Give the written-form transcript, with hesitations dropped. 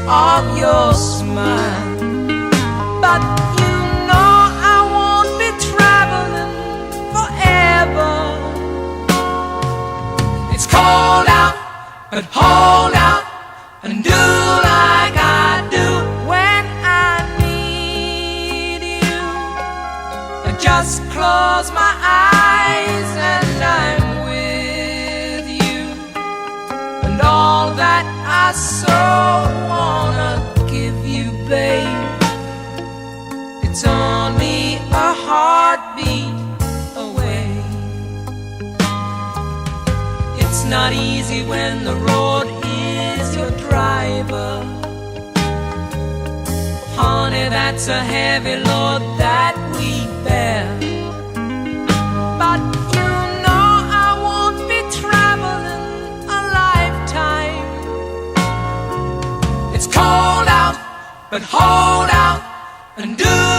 of your smile. But you know I won't be traveling forever. It's cold out, but hold out and do like I do when I need you. I just close my eyes and I'm with you. And all that I so wanna give you, babe, it's only a heartbeat away. It's not easy when the road is your driver. Honey, that's a heavy load that we bear. But you know I won't be traveling a lifetime. It's cold out, but hold out and do